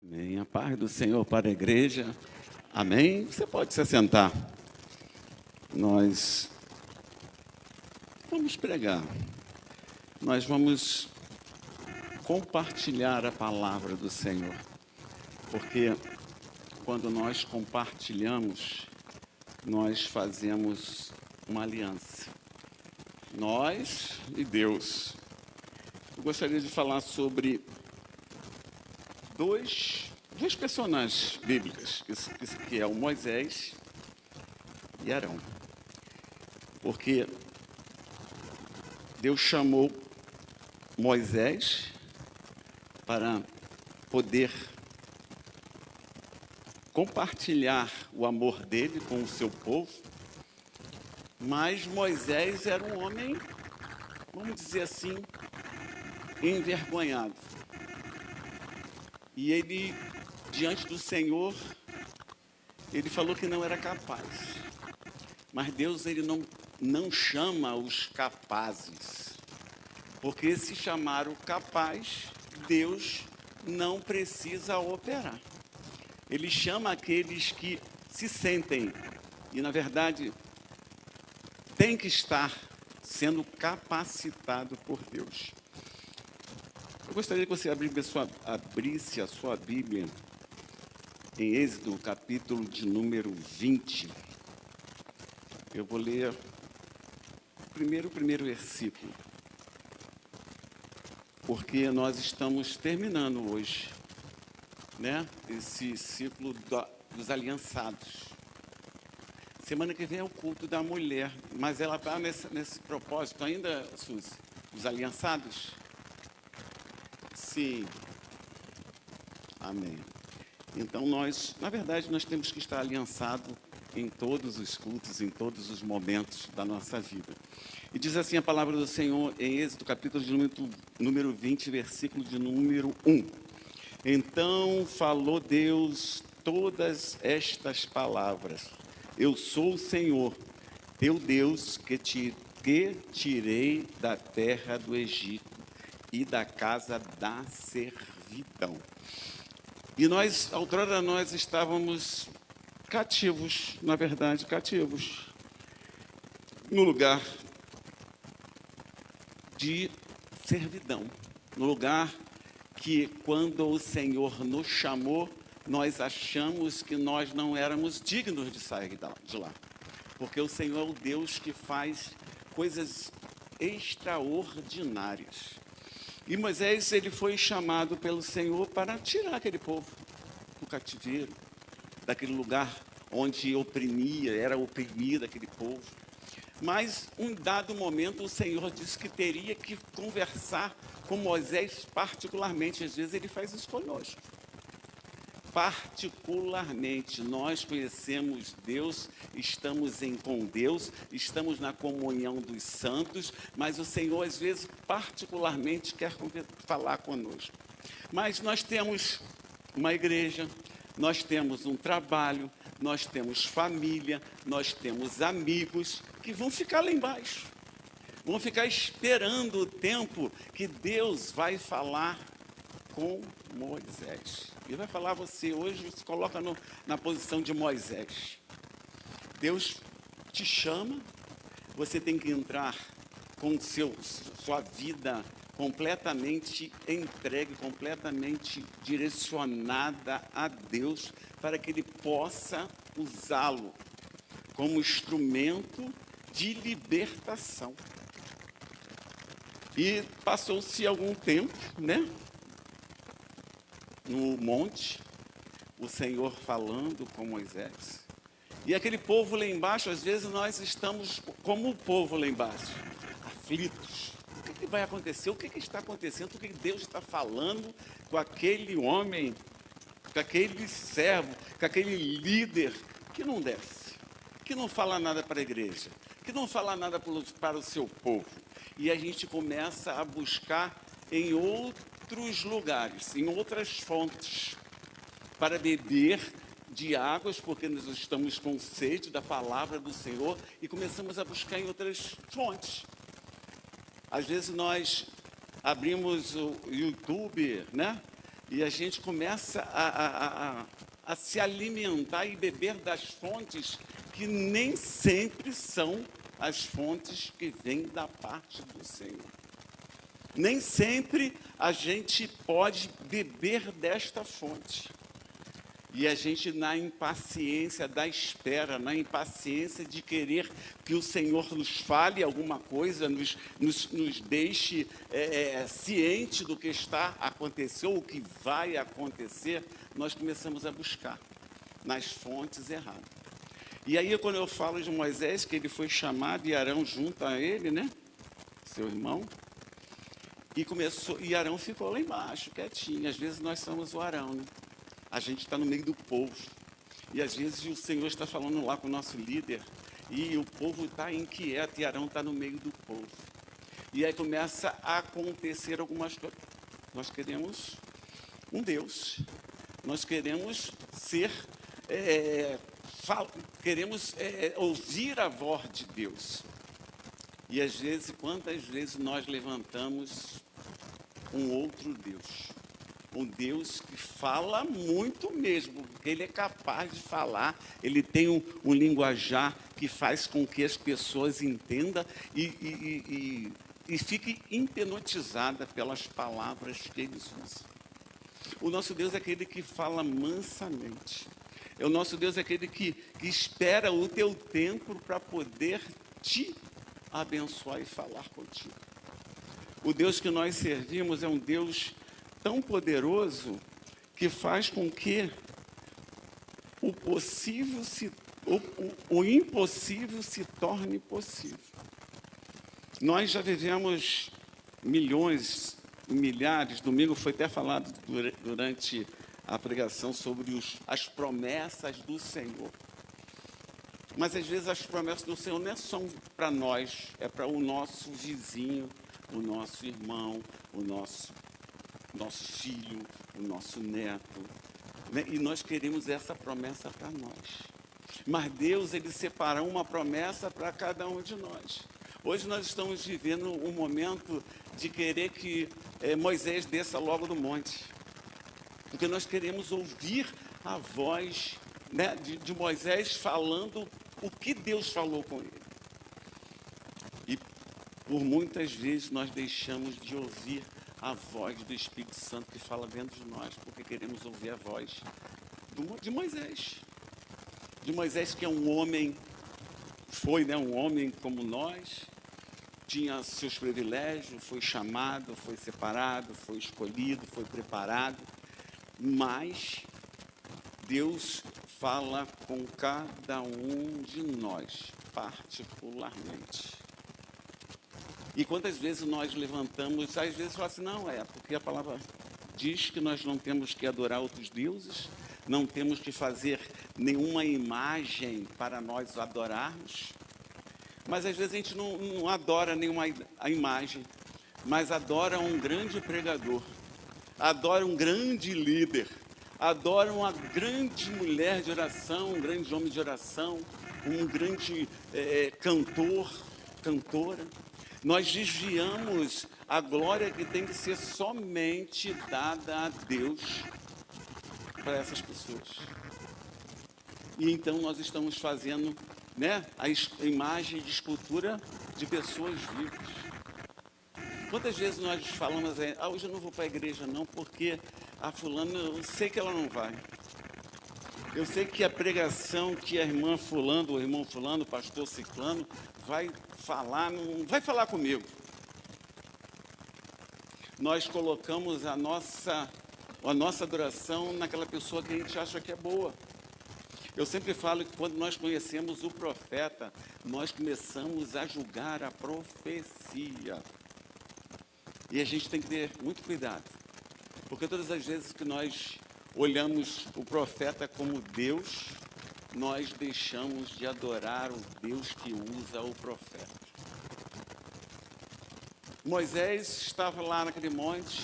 Amém. A paz do Senhor para a igreja. Amém. Você pode se assentar. Nós vamos pregar. Nós vamos compartilhar a palavra do Senhor. Porque quando nós compartilhamos, nós fazemos uma aliança. Nós e Deus. Eu gostaria de falar sobre dois personagens bíblicos, que é o Moisés e Arão. Porque Deus chamou Moisés para poder compartilhar o amor dele com o seu povo, mas Moisés era um homem, vamos dizer assim, envergonhado. E ele, diante do Senhor, ele falou que não era capaz. Mas Deus, ele não chama os capazes. Porque se chamar o capaz, Deus não precisa operar. Ele chama aqueles que se sentem e, na verdade, tem que estar sendo capacitado por Deus. Eu gostaria que você abrisse a sua Bíblia em Êxodo, capítulo de número 20. Eu vou ler o primeiro versículo, porque nós estamos terminando hoje, né, esse ciclo dos aliançados. Semana que vem é o culto da mulher, mas ela está nesse propósito ainda, Suzy? Os aliançados? Sim. Amém. Então na verdade, nós temos que estar aliançados em todos os cultos, em todos os momentos da nossa vida. E diz assim a palavra do Senhor em Êxodo, capítulo de número 20, versículo de número 1. Então falou Deus todas estas palavras: Eu sou o Senhor, teu Deus, que tirei da terra do Egito e da casa da servidão. E outrora nós estávamos cativos, na verdade, cativos, no lugar de servidão, no lugar que, quando o Senhor nos chamou, nós achamos que nós não éramos dignos de sair de lá, porque o Senhor é o Deus que faz coisas extraordinárias. E Moisés, ele foi chamado pelo Senhor para tirar aquele povo do cativeiro, daquele lugar onde era oprimido aquele povo. Mas, um dado momento, o Senhor disse que teria que conversar com Moisés particularmente. Às vezes ele faz isso conosco. Particularmente, nós conhecemos Deus, estamos com Deus, estamos na comunhão dos santos, mas o Senhor, às vezes, particularmente quer falar conosco. Mas nós temos uma igreja, nós temos um trabalho, nós temos família, nós temos amigos que vão ficar lá embaixo. Vão ficar esperando o tempo que Deus vai falar com Moisés. Ele vai falar você hoje, se coloca na posição de Moisés. Deus te chama, você tem que entrar com sua vida completamente entregue, completamente direcionada a Deus, para que Ele possa usá-lo como instrumento de libertação. E passou-se algum tempo, né? No monte, o Senhor falando com Moisés. E aquele povo lá embaixo, às vezes nós estamos como o povo lá embaixo, aflitos. O que vai acontecer? O que está acontecendo? O que Deus está falando com aquele homem, com aquele servo, com aquele líder que não desce, que não fala nada para a igreja, que não fala nada para o seu povo. E a gente começa a buscar em outros lugares, em outras fontes, para beber de águas, porque nós estamos com sede da palavra do Senhor e começamos a buscar em outras fontes. Às vezes nós abrimos o YouTube, né? E a gente começa a se alimentar e beber das fontes que nem sempre são as fontes que vêm da parte do Senhor. Nem sempre a gente pode beber desta fonte. E a gente, na impaciência da espera, na impaciência de querer que o Senhor nos fale alguma coisa, nos deixe ciente do que está acontecendo, ou o que vai acontecer, nós começamos a buscar nas fontes erradas. E aí, quando eu falo de Moisés, que ele foi chamado e Arão junto a ele, né, seu irmão, e Arão ficou lá embaixo, quietinho. Às vezes nós somos o Arão, né? A gente está no meio do povo. E às vezes o Senhor está falando lá com o nosso líder e o povo está inquieto e Arão está no meio do povo. E aí começa a acontecer algumas coisas. Nós queremos um Deus. Nós queremos ouvir a voz de Deus. E às vezes, quantas vezes nós levantamos um outro Deus? Um Deus que fala muito mesmo, porque Ele é capaz de falar, Ele tem um linguajar que faz com que as pessoas entendam e fiquem hipnotizadas pelas palavras que eles usam. O nosso Deus é aquele que fala mansamente. O nosso Deus é aquele que espera o teu tempo para poder te abençoar e falar contigo. O Deus que nós servimos é um Deus tão poderoso que faz com que o impossível se torne possível. Nós já vivemos milhões, milhares, domingo foi até falado durante a pregação sobre as promessas do Senhor. Mas às vezes as promessas do Senhor não são para nós, é para o nosso vizinho, o nosso irmão, o nosso filho, o nosso neto, né? E nós queremos essa promessa para nós. Mas Deus, Ele separou uma promessa para cada um de nós. Hoje nós estamos vivendo um momento de querer que Moisés desça logo do monte. Porque nós queremos ouvir a voz, né, de Moisés falando o que Deus falou com ele. E por muitas vezes nós deixamos de ouvir a voz do Espírito Santo que fala dentro de nós, porque queremos ouvir a voz de Moisés. De Moisés, que é um homem, foi, né, um homem como nós, tinha seus privilégios, foi chamado, foi separado, foi escolhido, foi preparado, mas Deus fala com cada um de nós, particularmente. E quantas vezes nós levantamos, às vezes fala assim, não, porque a palavra diz que nós não temos que adorar outros deuses, não temos que fazer nenhuma imagem para nós adorarmos. Mas às vezes a gente não adora nenhuma imagem, mas adora um grande pregador, adora um grande líder, adora uma grande mulher de oração, um grande homem de oração, um grande cantora. Nós desviamos a glória que tem que ser somente dada a Deus para essas pessoas. E então nós estamos fazendo, né, a imagem de escultura de pessoas vivas. Quantas vezes nós falamos, hoje eu não vou para a igreja não, porque a fulana, eu sei que ela não vai. Eu sei que a pregação que a irmã fulano, o irmão fulano, o pastor ciclano, vai falar, não vai falar comigo. Nós colocamos a nossa adoração naquela pessoa que a gente acha que é boa. Eu sempre falo que quando nós conhecemos o profeta, nós começamos a julgar a profecia. E a gente tem que ter muito cuidado. Porque todas as vezes que nós olhamos o profeta como Deus, nós deixamos de adorar o Deus que usa o profeta. Moisés estava lá naquele monte,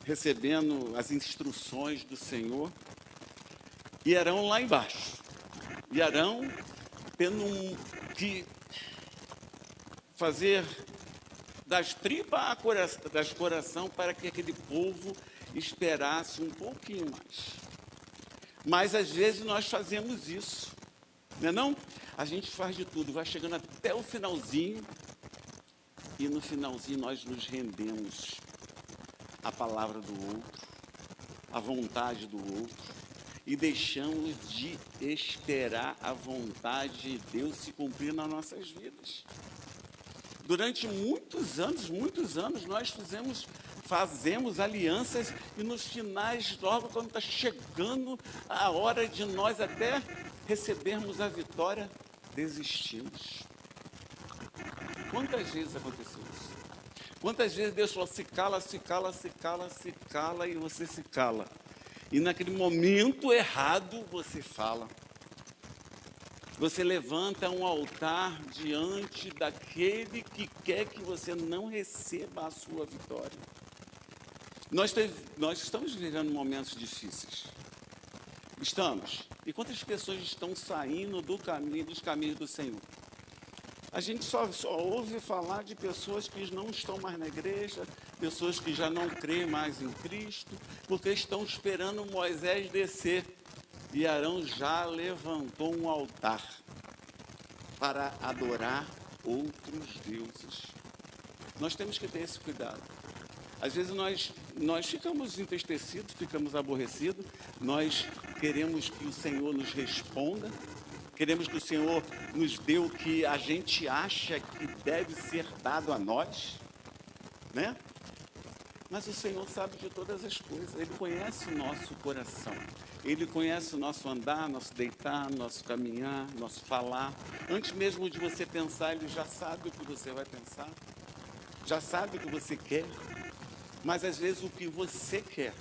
recebendo as instruções do Senhor, e Arão lá embaixo. E Arão tendo que fazer das tripas das coração para que aquele povo esperasse um pouquinho mais. Mas às vezes nós fazemos isso, não é não? A gente faz de tudo, vai chegando até o finalzinho e no finalzinho nós nos rendemos à palavra do outro, à vontade do outro e deixamos de esperar a vontade de Deus se cumprir nas nossas vidas. Durante muitos anos, nós fazemos alianças e nos finais, logo quando está chegando a hora de nós até recebermos a vitória, desistimos. Quantas vezes aconteceu isso? Quantas vezes Deus falou, se cala, se cala, se cala, se cala, e você se cala. E naquele momento errado você fala. Você levanta um altar diante daquele que quer que você não receba a sua vitória. Nós estamos vivendo momentos difíceis. Estamos. E quantas pessoas estão saindo dos caminhos do Senhor? A gente só ouve falar de pessoas que não estão mais na igreja, pessoas que já não creem mais em Cristo, porque estão esperando Moisés descer. E Arão já levantou um altar para adorar outros deuses. Nós temos que ter esse cuidado. Às vezes nós ficamos entristecidos, ficamos aborrecidos, nós queremos que o Senhor nos responda, queremos que o Senhor nos dê o que a gente acha que deve ser dado a nós, né? Mas o Senhor sabe de todas as coisas, Ele conhece o nosso coração, Ele conhece o nosso andar, nosso deitar, nosso caminhar, nosso falar. Antes mesmo de você pensar, Ele já sabe o que você vai pensar, já sabe o que você quer, mas às vezes o que você quer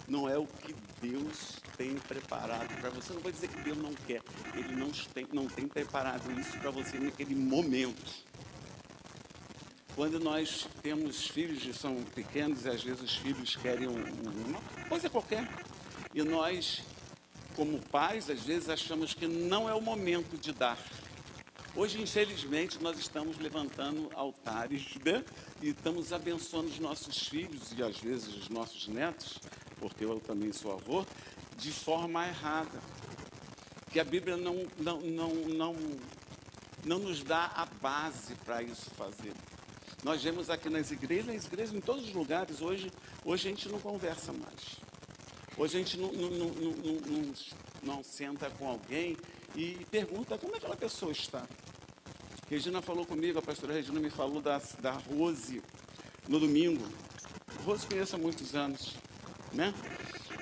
não é o que Deus tem preparado para você. Não vou dizer que Deus não quer, Ele não tem preparado isso para você naquele momento. Quando nós temos filhos que são pequenos, e às vezes os filhos querem uma coisa qualquer, e nós, como pais, às vezes achamos que não é o momento de dar. Hoje, infelizmente, nós estamos levantando altares, né? E estamos abençoando os nossos filhos e às vezes os nossos netos, porque eu também sou avô, de forma errada. Que a Bíblia não nos dá a base para isso fazer. Nós vemos aqui nas igrejas em todos os lugares, hoje a gente não conversa mais. Hoje a gente não senta com alguém e pergunta como é que aquela pessoa está. Regina falou comigo, a pastora Regina me falou da Rose no domingo. Rose conheço há muitos anos, né?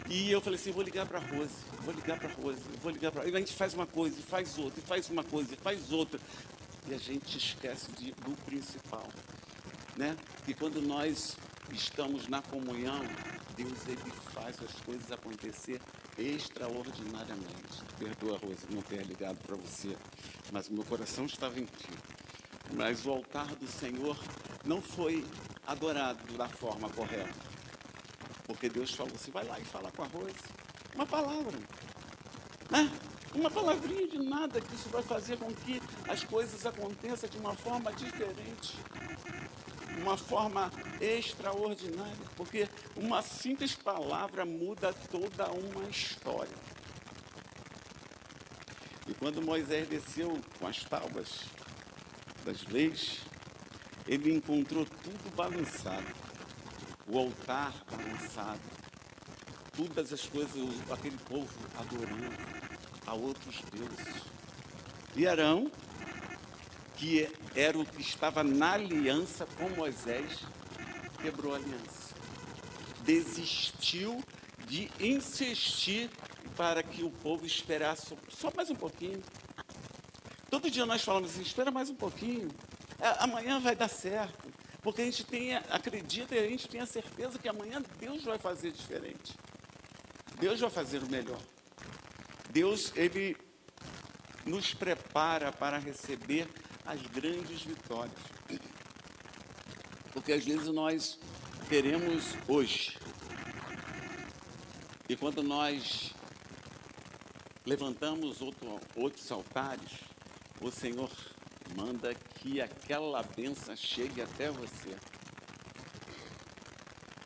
E eu falei assim, vou ligar para a Rose. E a gente faz uma coisa, e faz outra, e faz uma coisa, e faz outra. E a gente esquece do principal, né? E quando nós estamos na comunhão, Deus, Ele faz as coisas acontecer extraordinariamente. Perdoa, Rose, não ter ligado para você, mas o meu coração estava em ti. Mas o altar do Senhor não foi adorado da forma correta. Porque Deus falou assim, vai lá e fala com a Rose. Uma palavra, né? Uma palavrinha de nada, que isso vai fazer com que as coisas aconteçam de uma forma diferente. Uma forma extraordinária, porque uma simples palavra muda toda uma história. E quando Moisés desceu com as tábuas das leis, ele encontrou tudo balançado, o altar balançado, todas as coisas, aquele povo adorando a outros deuses. E Arão, que era o que estava na aliança com Moisés, quebrou a aliança. Desistiu de insistir para que o povo esperasse só mais um pouquinho. Todo dia nós falamos assim, espera mais um pouquinho, amanhã vai dar certo, porque a gente acredita e a gente tem a certeza que amanhã Deus vai fazer diferente. Deus vai fazer o melhor. Deus, Ele nos prepara para receber as grandes vitórias. Porque às vezes nós queremos hoje. E quando nós levantamos outros altares, o Senhor manda que que aquela bênção chegue até você.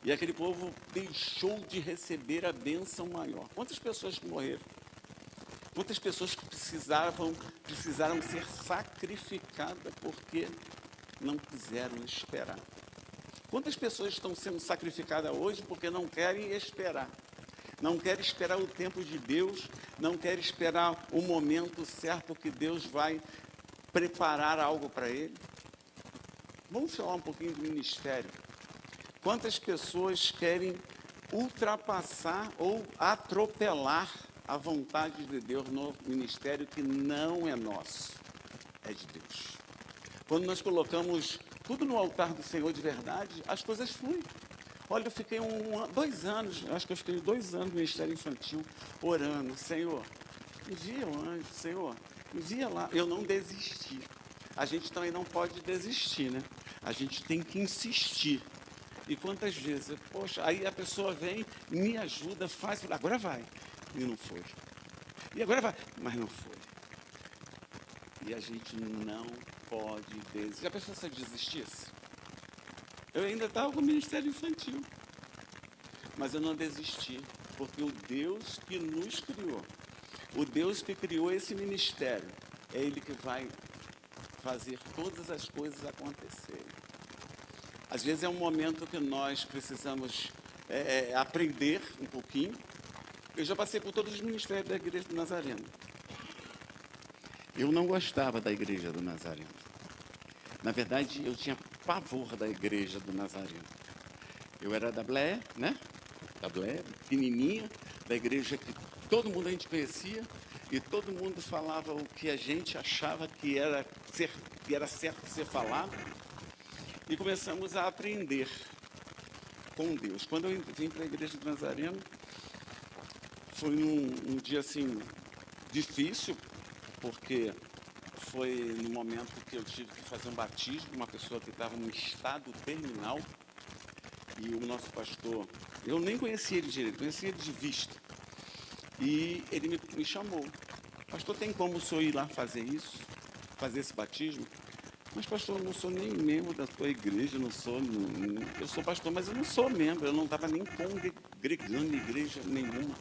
E aquele povo deixou de receber a bênção maior. Quantas pessoas que morreram? Quantas pessoas que precisaram ser sacrificadas porque não quiseram esperar? Quantas pessoas estão sendo sacrificadas hoje porque não querem esperar? Não querem esperar o tempo de Deus, não querem esperar o momento certo que Deus vai preparar algo para ele? Vamos falar um pouquinho do ministério. Quantas pessoas querem ultrapassar ou atropelar a vontade de Deus no ministério que não é nosso, é de Deus? Quando nós colocamos tudo no altar do Senhor de verdade, as coisas fluem. Olha, eu fiquei 2 anos, acho que eu fiquei 2 anos no Ministério Infantil, orando, Senhor, envia o anjo, Senhor, envia lá. Eu não desisti. A gente também não pode desistir, né? A gente tem que insistir. E quantas vezes, poxa, aí a pessoa vem, me ajuda, faz, agora vai. E não foi. E agora vai, mas não foi. E a gente não pode desistir. Já pensou se eu desistisse? Eu ainda estava com o Ministério Infantil. Mas eu não desisti, porque o Deus que nos criou, o Deus que criou esse ministério, é Ele que vai fazer todas as coisas acontecerem. Às vezes é um momento que nós precisamos aprender um pouquinho. Eu já passei por todos os ministérios da Igreja do Nazareno. Eu não gostava da Igreja do Nazareno. Na verdade, eu tinha pavor da Igreja do Nazareno. Eu era da Blé, né? Da Blé, pequenininha, da igreja que todo mundo a gente conhecia e todo mundo falava o que a gente achava que era certo ser falado. E começamos a aprender com Deus. Quando eu vim para a Igreja do Nazareno, foi um dia assim difícil, porque foi no momento que eu tive que fazer um batismo, uma pessoa que estava no estado terminal, e o nosso pastor, eu nem conhecia ele direito, conhecia ele de vista, e ele me chamou, pastor, tem como o senhor ir lá fazer isso, fazer esse batismo? Mas pastor, eu não sou nem membro da tua igreja, eu sou pastor, mas eu não sou membro, eu não estava nem congregando em igreja nenhuma.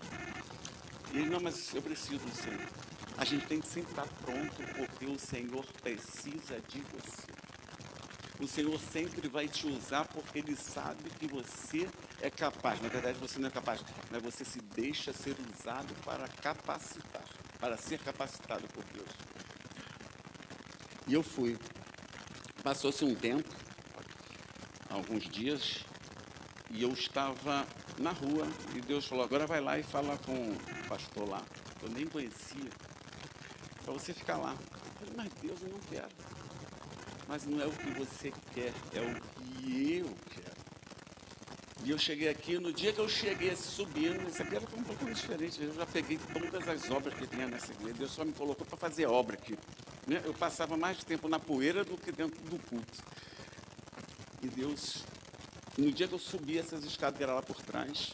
E ele, não, mas eu preciso do Senhor. A gente tem que sempre estar pronto, porque o Senhor precisa de você. O Senhor sempre vai te usar, porque Ele sabe que você é capaz. Na verdade, você não é capaz, mas você se deixa ser usado para capacitar, para ser capacitado por Deus. E eu fui. Passou-se um tempo, alguns dias, e eu estava na rua, e Deus falou, agora vai lá e fala com o pastor lá. Eu nem conhecia. Para você ficar lá. Eu falei, mas Deus, eu não quero. Mas não é o que você quer, é o que eu quero. E eu cheguei aqui, no dia que eu cheguei subindo, isso aqui era um pouco diferente, eu já peguei todas as obras que tinha nessa igreja, Deus só me colocou para fazer obra aqui. Né? Eu passava mais tempo na poeira do que dentro do culto. E Deus, no dia que eu subi essas escadas que era lá por trás,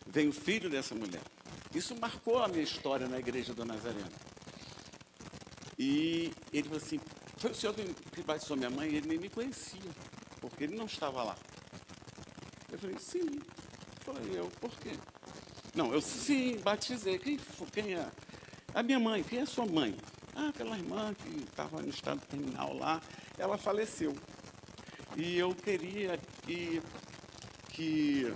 veio o filho dessa mulher. Isso marcou a minha história na Igreja do Nazareno. E ele falou assim, foi o senhor que batizou minha mãe? Ele nem me conhecia, porque ele não estava lá. Eu falei, sim, foi eu, por quê? Não, eu sim, batizei. Quem é? A minha mãe, quem é a sua mãe? Ah, aquela irmã que estava no estado terminal lá, ela faleceu. E eu queria que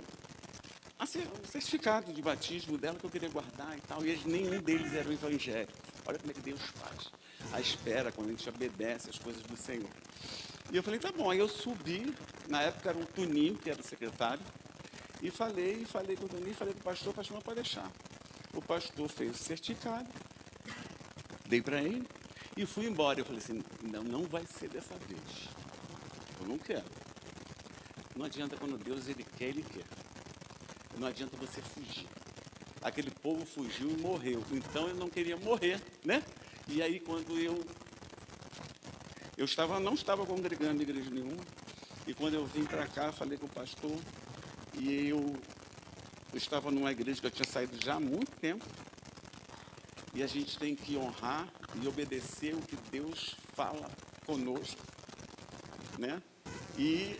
assim, o certificado de batismo dela que eu queria guardar e tal, e nenhum deles era o evangelho. Olha como é que Deus faz. A espera, quando a gente obedece as coisas do Senhor. E eu falei, tá bom. Aí eu subi, na época era o Tuninho, que era o secretário, e falei com o Tuninho, falei com o pastor não pode deixar. O pastor fez o certificado, dei para ele, e fui embora. Eu falei assim, não vai ser dessa vez. Eu não quero. Não adianta quando Deus, Ele quer. Não adianta você fugir. Aquele povo fugiu e morreu. Então eu não queria morrer, né? E aí quando eu não estava congregando em igreja nenhuma, e quando eu vim para cá, falei com o pastor, e eu estava numa igreja que eu tinha saído já há muito tempo, e a gente tem que honrar e obedecer o que Deus fala conosco, né? E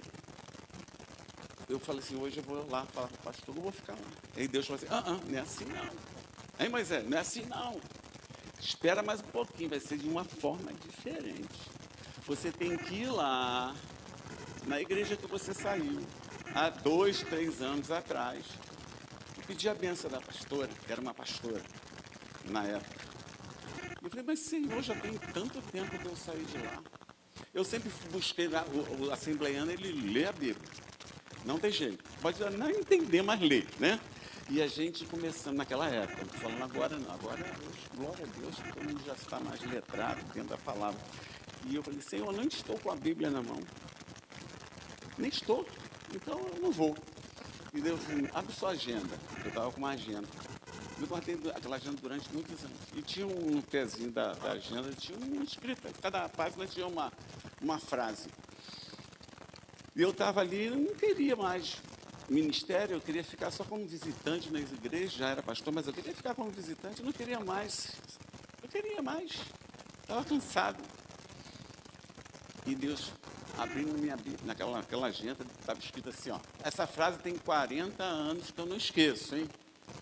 eu falei assim, hoje eu vou lá falar com o pastor, eu vou ficar lá. Aí Deus falou assim, não é assim não. Aí Moisés, não é assim não. Espera mais um pouquinho, vai ser de uma forma diferente. Você tem que ir lá, na igreja que você saiu, há 2, 3 anos atrás, e pedir a benção da pastora, que era uma pastora, na época. Eu falei, mas Senhor, já tem tanto tempo que eu saí de lá. Eu sempre busquei, o assembleiano, ele lê a Bíblia. Não tem jeito. Pode não entender, mas lê, né? E a gente começando naquela época, não estou falando agora não, agora, glória a Deus, todo mundo já está mais letrado dentro da palavra. E eu falei, Senhor, eu não estou com a Bíblia na mão. Nem estou, então eu não vou. E Deus assim, abre sua agenda. Eu estava com uma agenda. Eu guardei aquela agenda durante muitos anos. E tinha no pezinho da agenda, tinha um escrito. Cada página tinha uma frase. E eu estava ali, eu não queria mais ministério, eu queria ficar só como visitante nas igrejas, já era pastor, mas eu queria ficar como visitante, eu não queria mais. Eu queria mais. Estava cansado. E Deus abrindo minha Bíblia, naquela agenda, estava escrito assim, ó. Essa frase tem 40 anos que eu não esqueço, hein?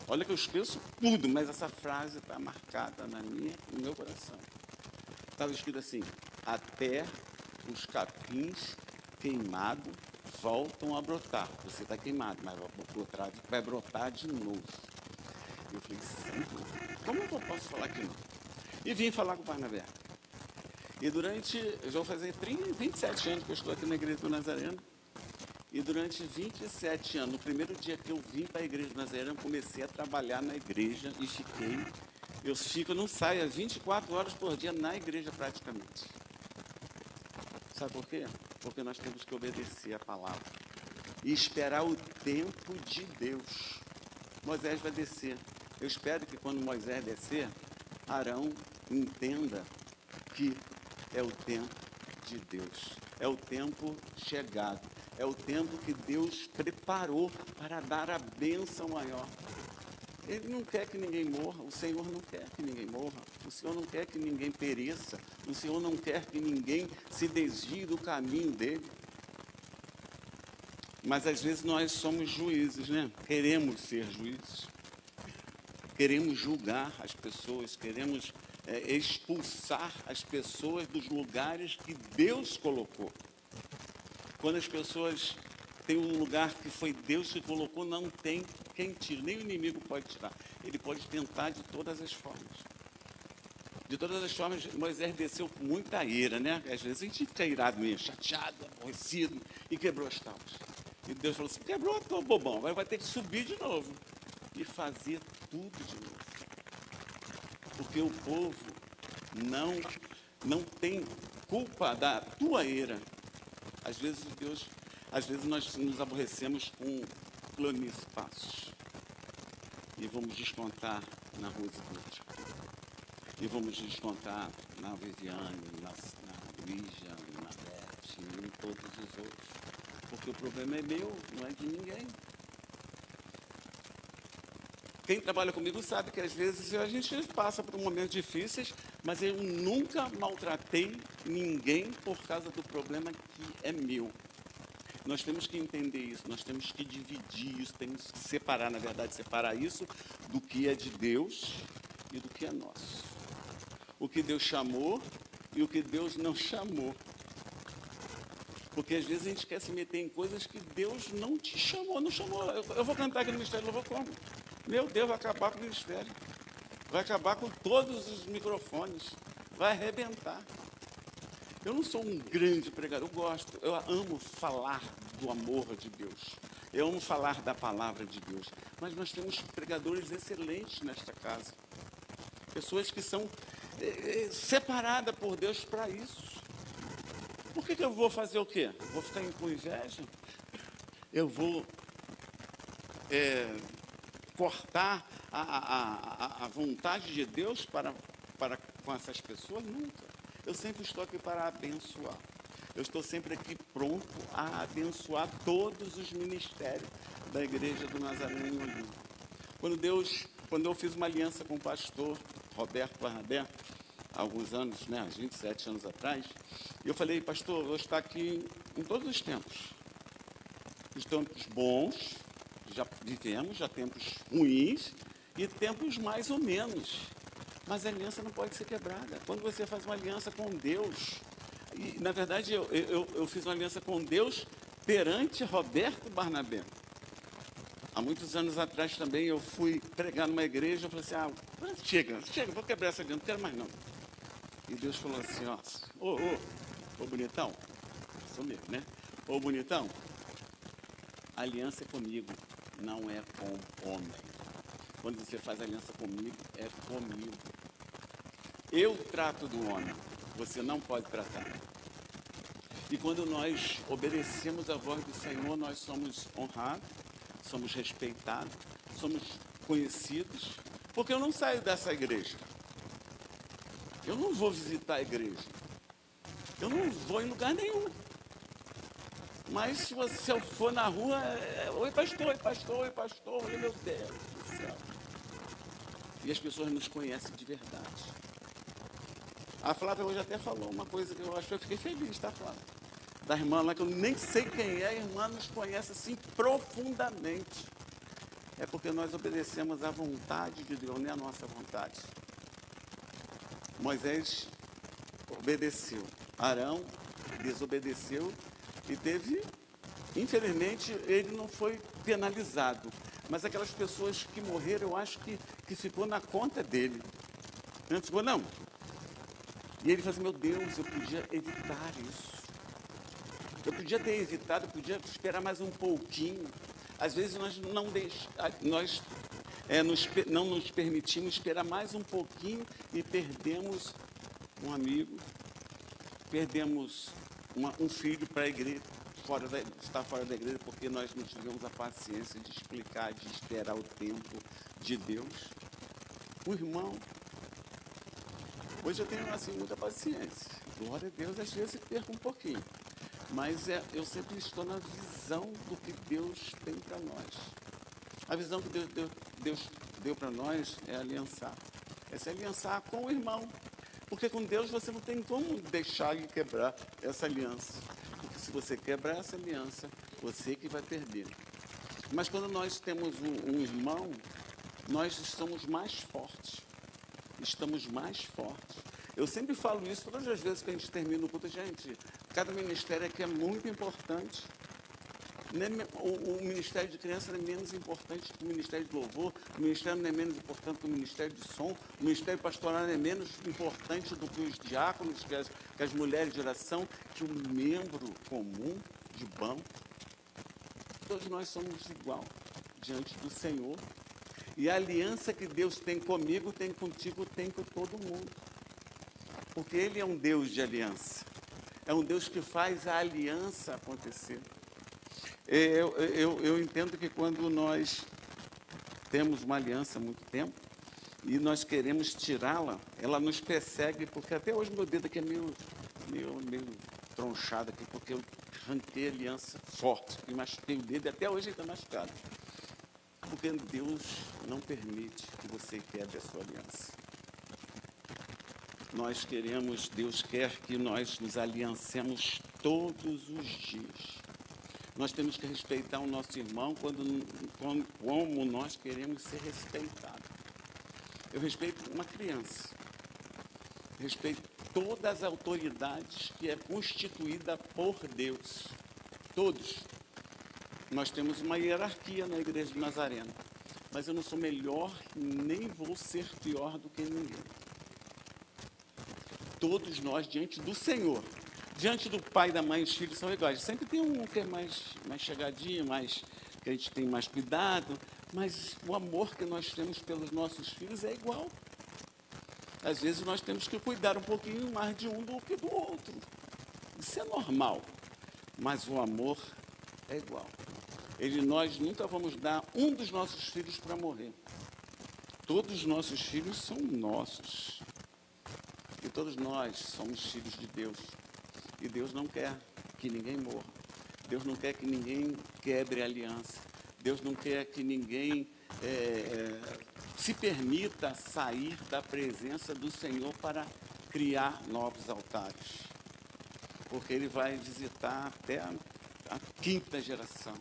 Olha que eu esqueço tudo, mas essa frase está marcada no meu coração. Estava escrito assim, até os capins queimados voltam a brotar. Você está queimado, mas vai brotar de novo. Eu falei, Senhor, como é que eu posso falar que não? E vim falar com o Barnabé. E eu vou fazer 27 anos que eu estou aqui na Igreja do Nazareno. E durante 27 anos, no primeiro dia que eu vim para a Igreja do Nazareno, comecei a trabalhar na igreja e eu não saio 24 horas por dia na igreja praticamente. Sabe por quê? Porque nós temos que obedecer a palavra e esperar o tempo de Deus. Moisés vai descer. Eu espero que quando Moisés descer, Arão entenda que é o tempo de Deus. É o tempo chegado. É o tempo que Deus preparou para dar a bênção maior. Ele não quer que ninguém morra, o Senhor não quer que ninguém morra, o Senhor não quer que ninguém pereça, o Senhor não quer que ninguém se desvie do caminho dele. Mas às vezes nós somos juízes, né? Queremos ser juízes, queremos julgar as pessoas, queremos expulsar as pessoas dos lugares que Deus colocou. Quando as pessoas têm um lugar que foi Deus que colocou, não tem quem tire, nem o inimigo pode tirar. Ele pode tentar de todas as formas. De todas as formas, Moisés desceu com muita ira, né? Às vezes a gente fica irado mesmo, chateado, aborrecido, e quebrou as tábuas. E Deus falou assim, quebrou, tô bobão, vai ter que subir de novo. E fazer tudo de novo. Porque o povo não tem culpa da tua ira. Às vezes nós nos aborrecemos com Cleonice Passos. E vamos descontar na Rositude. E vamos descontar na Viviane, na Lígia, na Beth e em todos os outros. Porque o problema é meu, não é de ninguém. Quem trabalha comigo sabe que às vezes a gente passa por momentos difíceis, mas eu nunca maltratei ninguém por causa do problema que é meu. Nós temos que entender isso, nós temos que dividir isso, temos que separar isso do que é de Deus e do que é nosso. O que Deus chamou e o que Deus não chamou. Porque às vezes a gente quer se meter em coisas que Deus não te chamou, não chamou. Eu vou cantar aqui no Ministério Louvor como? Meu Deus, vai acabar com o ministério. Vai acabar com todos os microfones. Vai arrebentar. Eu não sou um grande pregador, eu amo falar do amor de Deus. Eu amo falar da palavra de Deus. Mas nós temos pregadores excelentes nesta casa. Pessoas que são separadas por Deus para isso. Por que eu vou fazer o quê? Vou ficar com inveja? Eu vou cortar a vontade de Deus para com essas pessoas? Nunca. Eu sempre estou aqui para abençoar. Eu estou sempre aqui pronto a abençoar todos os ministérios da Igreja do Nazareno em Olinda. Quando eu fiz uma aliança com o pastor Roberto Barnabé, há alguns anos, né, uns 27 anos atrás, e eu falei, pastor, eu vou estar aqui em todos os tempos. Os tempos bons, já vivemos, já tempos ruins, e tempos mais ou menos. Mas a aliança não pode ser quebrada. Quando você faz uma aliança com Deus, e na verdade eu fiz uma aliança com Deus perante Roberto Barnabé. Há muitos anos atrás também eu fui pregar numa igreja, eu falei assim, chega, vou quebrar essa aliança, não quero mais não. E Deus falou assim, ô bonitão, sou mesmo, né? Ô bonitão, a aliança é comigo, não é com homem. Quando você faz aliança comigo, é comigo. Eu trato do homem, você não pode tratar. E quando nós obedecemos a voz do Senhor, nós somos honrados, somos respeitados, somos conhecidos, porque eu não saio dessa igreja. Eu não vou visitar a igreja. Eu não vou em lugar nenhum. Mas se eu for na rua, oi pastor, oi meu Deus do céu. E as pessoas nos conhecem de verdade. A Flávia hoje até falou uma coisa que eu fiquei feliz, tá, Flávia? Da irmã lá, que eu nem sei quem é, a irmã nos conhece assim profundamente. É porque nós obedecemos à vontade de Deus, não é a nossa vontade. Moisés obedeceu, Arão desobedeceu e infelizmente, ele não foi penalizado. Mas aquelas pessoas que morreram, eu acho que ficou na conta dele. Não ficou, não. E ele falou assim, meu Deus, eu podia evitar isso. Eu podia ter evitado, eu podia esperar mais um pouquinho. Às vezes nós não nos permitimos esperar mais um pouquinho e perdemos um amigo, perdemos um filho para a igreja, estar fora da igreja, porque nós não tivemos a paciência de explicar, de esperar o tempo de Deus. O irmão, hoje eu tenho assim muita paciência. Glória a Deus, às vezes perco um pouquinho. Mas eu sempre estou na visão do que Deus tem para nós. A visão que Deus deu para nós é aliançar. É se aliançar com o irmão. Porque com Deus você não tem como deixar ele quebrar essa aliança. Porque se você quebrar essa aliança, você que vai perder. Mas quando nós temos um irmão, nós estamos mais fortes. Estamos mais fortes. Eu sempre falo isso todas as vezes que a gente termina o culto. Gente, cada ministério aqui é muito importante. O ministério de criança não é menos importante que o ministério de louvor, o ministério não é menos importante que o ministério de som, o ministério pastoral não é menos importante do que os diáconos, que as mulheres de oração, que o membro comum de banco. Todos nós somos igual diante do Senhor. E a aliança que Deus tem comigo, tem contigo, tem com todo mundo. Porque Ele é um Deus de aliança. É um Deus que faz a aliança acontecer. Eu entendo que quando nós temos uma aliança há muito tempo e nós queremos tirá-la, ela nos persegue, porque até hoje meu dedo aqui é meio tronchado aqui, porque eu arranquei a aliança forte, e machuquei o dedo e até hoje ele está machucado. Porque Deus não permite que você quebre a sua aliança. Deus quer que nós nos aliancemos todos os dias. Nós temos que respeitar o nosso irmão como nós queremos ser respeitados. Eu respeito uma criança. Respeito todas as autoridades que é constituída por Deus. Todos. Nós temos uma hierarquia na Igreja de Nazareno. Mas eu não sou melhor, nem vou ser pior do que ninguém. Todos nós, diante do Senhor, diante do pai, da mãe, os filhos são iguais. Sempre tem um que é mais chegadinho, que a gente tem mais cuidado, mas o amor que nós temos pelos nossos filhos é igual. Às vezes nós temos que cuidar um pouquinho mais de um do que do outro. Isso é normal, mas o amor é igual. Nós nunca vamos dar um dos nossos filhos para morrer. Todos os nossos filhos são nossos. E todos nós somos filhos de Deus. E Deus não quer que ninguém morra. Deus não quer que ninguém quebre a aliança. Deus não quer que ninguém se permita sair da presença do Senhor para criar novos altares, porque ele vai visitar até a quinta geração.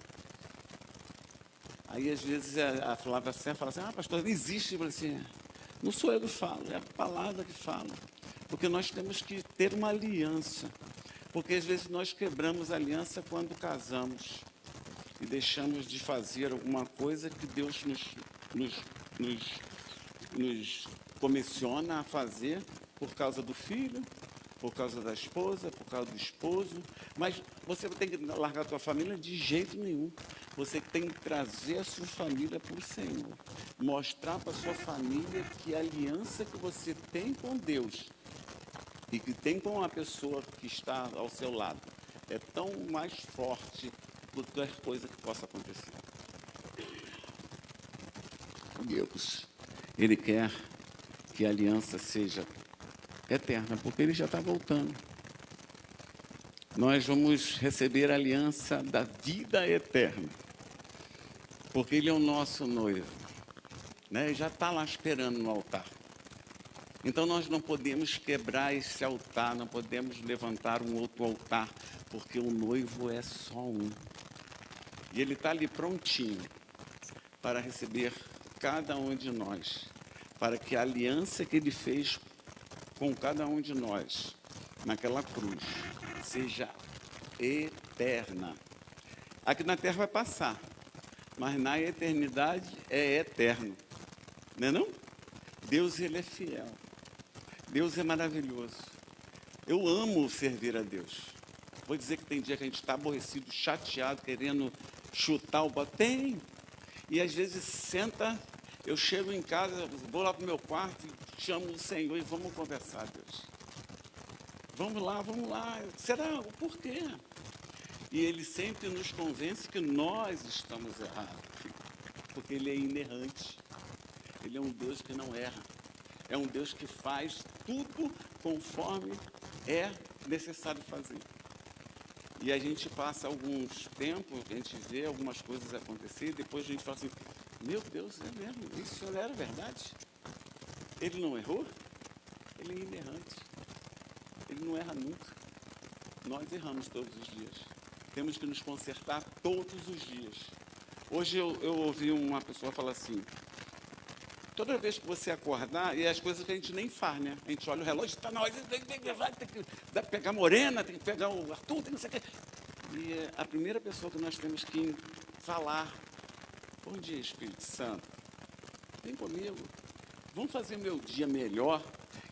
Aí, às vezes, a Flávia Sé fala assim, pastor, não existe. Eu falo assim, não sou eu que falo, é a palavra que fala. Porque nós temos que ter uma aliança. Porque, às vezes, nós quebramos a aliança quando casamos e deixamos de fazer alguma coisa que Deus nos comissiona a fazer por causa do filho, por causa da esposa, por causa do esposo. Mas você tem que largar a tua família de jeito nenhum. Você tem que trazer a sua família para o Senhor. Mostrar para a sua família que a aliança que você tem com Deus e que tem com a pessoa que está ao seu lado é tão mais forte do que qualquer coisa que possa acontecer. Deus, Ele quer que a aliança seja eterna, porque Ele já está voltando. Nós vamos receber a aliança da vida eterna, porque Ele é o nosso noivo, né? Ele já está lá esperando no altar. Então nós não podemos quebrar esse altar, não podemos levantar um outro altar, porque o noivo é só um. E Ele está ali prontinho para receber cada um de nós, para que a aliança que Ele fez com cada um de nós naquela cruz seja eterna. Aqui na terra vai passar, mas na eternidade é eterno. Não é não? Deus, Ele é fiel. Deus é maravilhoso. Eu amo servir a Deus. Vou dizer que tem dia que a gente está aborrecido, chateado, querendo chutar o bote. Tem. E às vezes senta, eu chego em casa, vou lá para o meu quarto, chamo o Senhor e vamos conversar, Deus. Vamos lá. Será? Por quê? E Ele sempre nos convence que nós estamos errados. Porque Ele é inerrante. Ele é um Deus que não erra. É um Deus que faz tudo conforme é necessário fazer. E a gente passa alguns tempos, a gente vê algumas coisas acontecer, e depois a gente fala assim, meu Deus, é mesmo, isso não era verdade? Ele não errou? Ele é inerrante. Ele não erra nunca. Nós erramos todos os dias. Temos que nos consertar todos os dias. Hoje eu ouvi uma pessoa falar assim, toda vez que você acordar, e as coisas que a gente nem faz, né? A gente olha o relógio, está na hora, tem que pegar a Morena, tem que pegar o Arthur, tem que não sei o quê. E a primeira pessoa que nós temos que falar, bom dia, Espírito Santo, vem comigo, vamos fazer o meu dia melhor.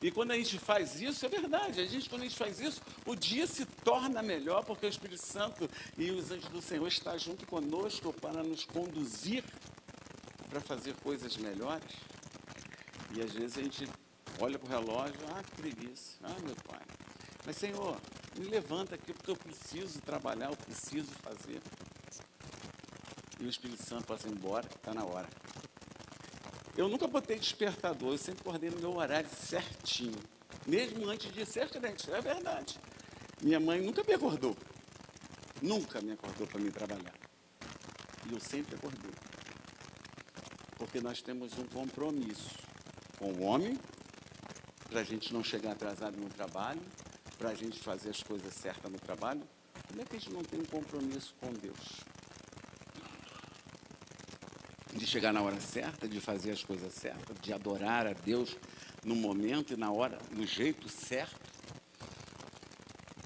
E quando a gente faz isso, é verdade, quando a gente faz isso, o dia se torna melhor, porque o Espírito Santo e os anjos do Senhor estão junto conosco para nos conduzir para fazer coisas melhores. E às vezes a gente olha para o relógio, que preguiça, meu Pai. Mas, Senhor, me levanta aqui porque eu preciso trabalhar, eu preciso fazer. E o Espírito Santo passa embora, está na hora. Eu nunca botei despertador, eu sempre acordei no meu horário certinho. Mesmo antes de ser crente, é verdade. Minha mãe nunca me acordou. Nunca me acordou para me trabalhar. E eu sempre acordei. Porque nós temos um compromisso com o homem, para a gente não chegar atrasado no trabalho, para a gente fazer as coisas certas no trabalho. Como é que a gente não tem um compromisso com Deus? De chegar na hora certa, de fazer as coisas certas, de adorar a Deus no momento e na hora, no jeito certo.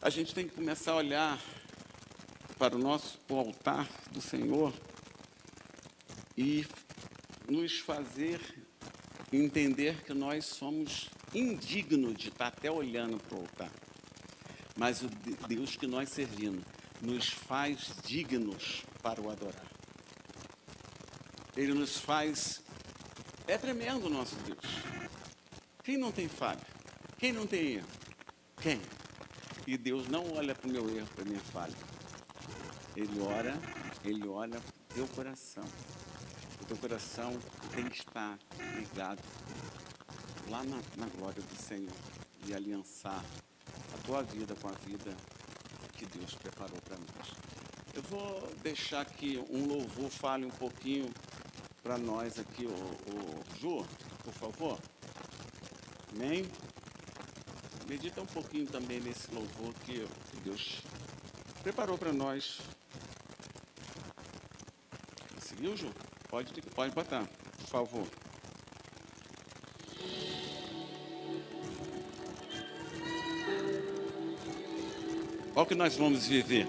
A gente tem que começar a olhar para o altar do Senhor e nos fazer entender que nós somos indignos de estar até olhando para o altar. Mas o Deus que nós servimos nos faz dignos para o adorar. Ele nos faz... É tremendo o nosso Deus. Quem não tem falha? Quem não tem erro? Quem? E Deus não olha para o meu erro, para a minha falha. Ele olha para o teu coração. O teu coração tem que estar ligado lá na glória do Senhor e aliançar a tua vida com a vida que Deus preparou para nós. Eu vou deixar que um louvor fale um pouquinho para nós aqui, o Ju, por favor. Amém? medita um pouquinho também nesse louvor que Deus preparou para nós. Conseguiu, Ju? Pode botar, por favor. Qual que nós vamos viver?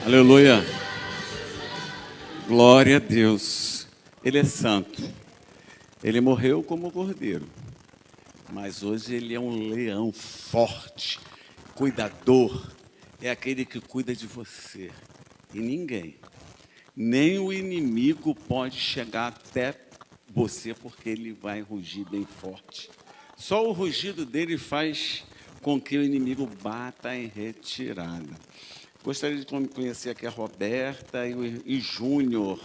Aleluia. Glória a Deus. Ele é santo. Ele morreu como cordeiro. Mas hoje ele é um leão forte, cuidador. É aquele que cuida de você. E ninguém, nem o inimigo pode chegar até você, porque ele vai rugir bem forte. Só o rugido dele faz com que o inimigo bata em retirada. Gostaria de conhecer aqui a Roberta e Júnior.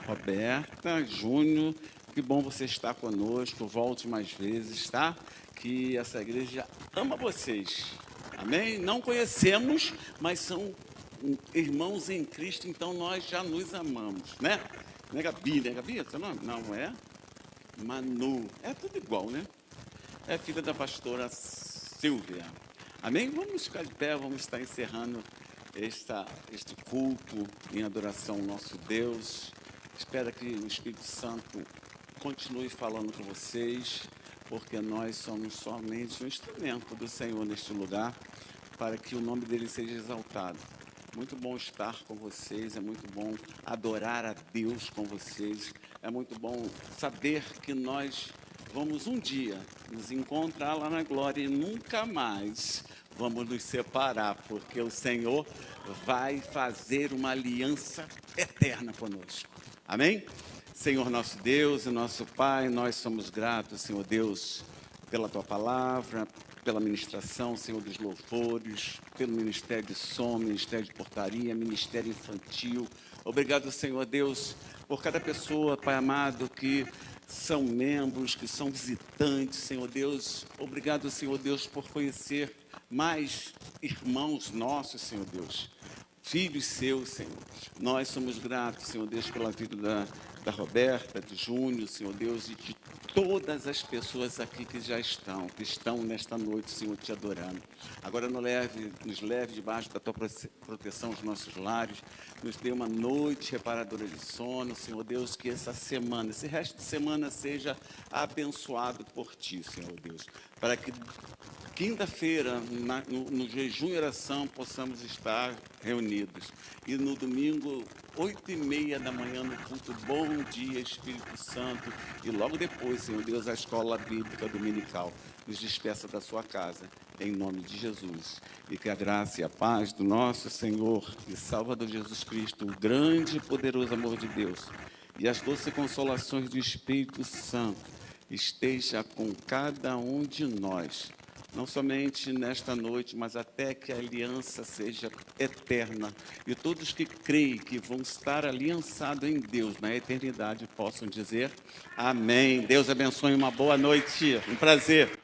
Roberta, Júnior, que bom você estar conosco. Volte mais vezes, tá? Que essa igreja ama vocês. Amém? Não conhecemos, mas são irmãos em Cristo, então nós já nos amamos, né? Não é Gabi, né? Gabi, seu nome? Não é? Manu. É tudo igual, né? É filha da pastora Silvia. Amém? Vamos ficar de pé, vamos estar encerrando este culto em adoração ao nosso Deus. Espero que o Espírito Santo continue falando com vocês, porque nós somos somente um instrumento do Senhor neste lugar, para que o nome dele seja exaltado. Muito bom estar com vocês, é muito bom adorar a Deus com vocês, é muito bom saber que nós vamos um dia nos encontrar lá na glória e nunca mais vamos nos separar, porque o Senhor vai fazer uma aliança eterna conosco. Amém? Senhor nosso Deus e nosso Pai, nós somos gratos, Senhor Deus, pela Tua palavra, pela ministração, Senhor dos louvores, pelo ministério de som, ministério de portaria, ministério infantil. Obrigado, Senhor Deus, por cada pessoa, Pai amado, que são membros, que são visitantes, Senhor Deus. Obrigado, Senhor Deus, por conhecer mais irmãos nossos, Senhor Deus. Filhos seus, Senhor. Nós somos gratos, Senhor Deus, pela vida da Roberta, de Júnior, Senhor Deus, e de todas as pessoas aqui que estão nesta noite, Senhor, te adorando. Agora nos leve debaixo da Tua proteção os nossos lares, nos dê uma noite reparadora de sono, Senhor Deus, que essa semana, esse resto de semana seja abençoado por Ti, Senhor Deus, para que quinta-feira, no jejum e oração, possamos estar reunidos. E no domingo, 8h30 da manhã, no culto Bom Dia, Espírito Santo. E logo depois, Senhor Deus, a escola bíblica dominical. Nos despeça da sua casa, em nome de Jesus. E que a graça e a paz do nosso Senhor e Salvador Jesus Cristo, o grande e poderoso amor de Deus, e as doces consolações do Espírito Santo, esteja com cada um de nós, não somente nesta noite, mas até que a aliança seja eterna. E todos que creem que vão estar aliançados em Deus na eternidade possam dizer amém. Deus abençoe, uma boa noite. Um prazer.